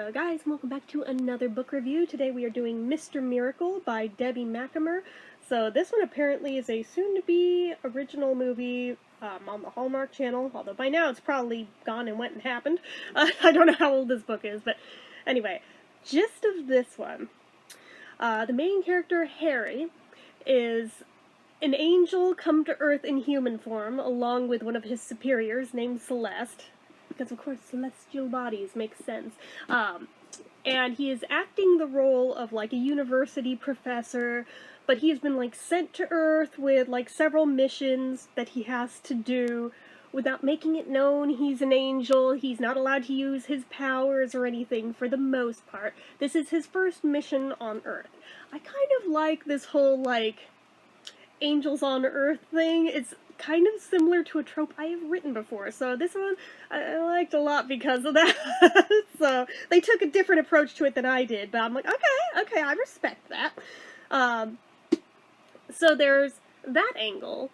Hello guys, welcome back to another book review. Today we are doing Mr. Miracle by Debbie Macomber. So this one apparently is a soon-to-be original movie on the Hallmark Channel, although by now it's probably gone and went and happened. I don't know how old this book is, but anyway, gist of this one. The main character, Harry, is an angel come to Earth in human form, along with one of his superiors named Celeste. Because, of course, celestial bodies make sense. And he is acting the role of, like, a university professor, but he's been, like, sent to Earth with, like, several missions that he has to do without making it known he's an angel. He's not allowed to use his powers or anything for the most part. This is his first mission on Earth. I kind of like this whole, like, angels on Earth thing. It's kind of similar to a trope I have written before, so this one I liked a lot because of that. So they took a different approach to it than I did, but I'm like, okay, I respect that. So there's that angle,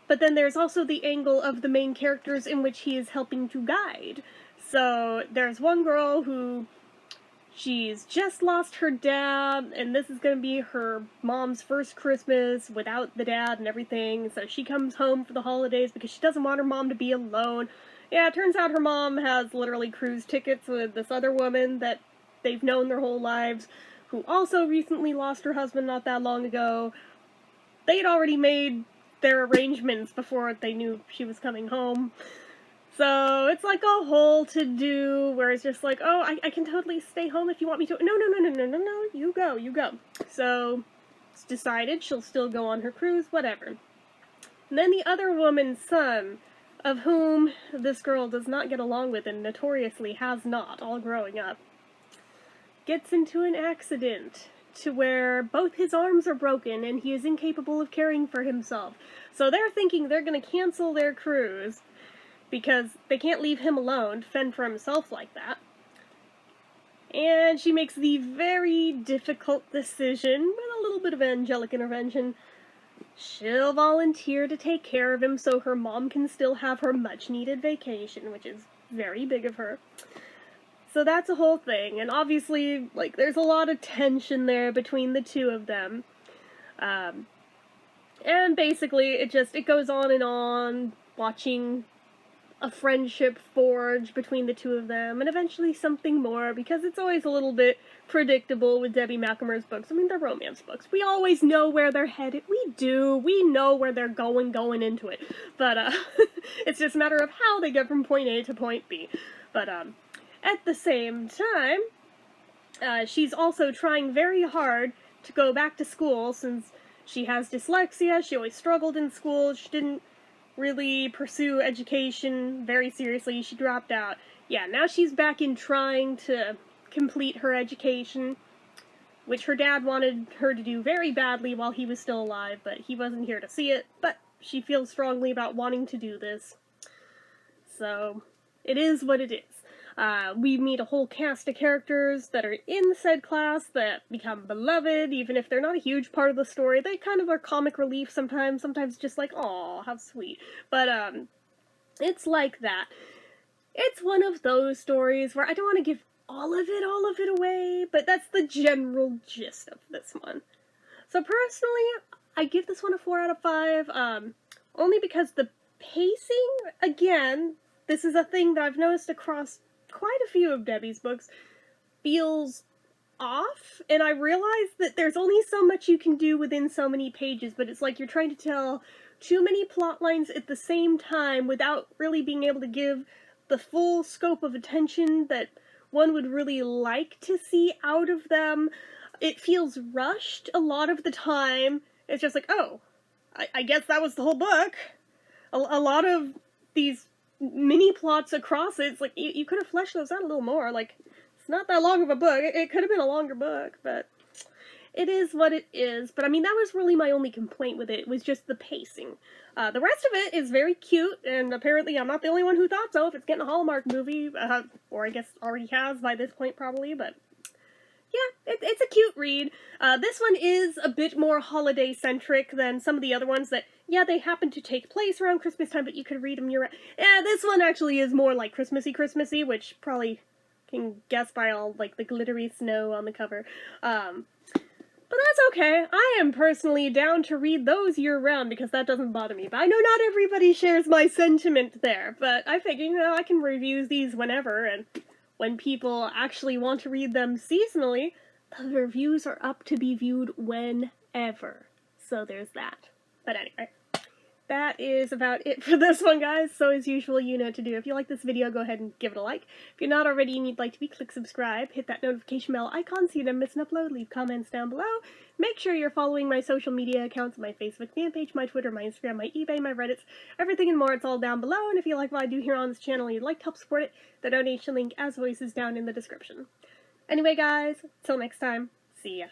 but then there's also the angle of the main characters in which he is helping to guide. So there's one girl who she's just lost her dad, and this is going to be her mom's first Christmas without the dad and everything, so she comes home for the holidays because she doesn't want her mom to be alone. Yeah, it turns out her mom has literally cruise tickets with this other woman that they've known their whole lives, who also recently lost her husband not that long ago. They'd already made their arrangements before they knew she was coming home. So it's like a whole to-do where it's just like, oh, I can totally stay home if you want me to. No, you go. So it's decided she'll still go on her cruise, whatever. And then the other woman's son, of whom this girl does not get along with and notoriously has not, all growing up, gets into an accident to where both his arms are broken and he is incapable of caring for himself. So they're thinking they're going to cancel their cruise because they can't leave him alone to fend for himself like that. And she makes the very difficult decision, with a little bit of angelic intervention. She'll volunteer to take care of him so her mom can still have her much-needed vacation, which is very big of her. So that's a whole thing, and obviously, like, there's a lot of tension there between the two of them. And basically, it goes on and on, watching a friendship forge between the two of them, and eventually something more, because it's always a little bit predictable with Debbie Macomber's books. I mean, they're romance books. We always know where they're headed. We do. We know where they're going into it. But, it's just a matter of how they get from point A to point B. But, at the same time, she's also trying very hard to go back to school, since she has dyslexia. She always struggled in school. She didn't really pursue education very seriously. She dropped out. Yeah, now she's back in trying to complete her education, which her dad wanted her to do very badly while he was still alive, but he wasn't here to see it. But she feels strongly about wanting to do this. So, it is what it is. We meet a whole cast of characters that are in said class that become beloved, even if they're not a huge part of the story. They kind of are comic relief sometimes just like, aw, how sweet. But, it's like that. It's one of those stories where I don't want to give all of it away, but that's the general gist of this one. So personally, I give this one a 4 out of 5, only because the pacing, again, this is a thing that I've noticed across quite a few of Debbie's books, feels off, and I realize that there's only so much you can do within so many pages, but it's like you're trying to tell too many plot lines at the same time without really being able to give the full scope of attention that one would really like to see out of them. It feels rushed a lot of the time. It's just like, oh, I guess that was the whole book. A lot of these mini plots across it, it's like, you could have fleshed those out a little more. Like, it's not that long of a book. It could have been a longer book, but it is what it is. But I mean, that was really my only complaint with it, was just the pacing. The rest of it is very cute, and apparently I'm not the only one who thought so, if it's getting a Hallmark movie, or I guess already has by this point probably, but yeah, it's a cute read. This one is a bit more holiday-centric than some of the other ones that, yeah, they happen to take place around Christmas time, but you could read them year-round. Yeah, this one actually is more like Christmassy, which probably Can guess by all, like, the glittery snow on the cover. But that's okay. I am personally down to read those year-round because that doesn't bother me. But I know not everybody shares my sentiment there, but I figure, you know, I can review these whenever, and when people actually want to read them seasonally, the reviews are up to be viewed whenever. So there's that. But anyway, that is about it for this one, guys. So as usual, you know what to do. If you like this video, go ahead and give it a like. If you're not already and you'd like to be, click subscribe, hit that notification bell icon so you don't miss an upload, leave comments down below. Make sure you're following my social media accounts, my Facebook fan page, my Twitter, my Instagram, my eBay, my Reddits, everything and more. It's all down below. And if you like what I do here on this channel and you'd like to help support it, the donation link, as always, is down in the description. Anyway, guys, till next time, see ya.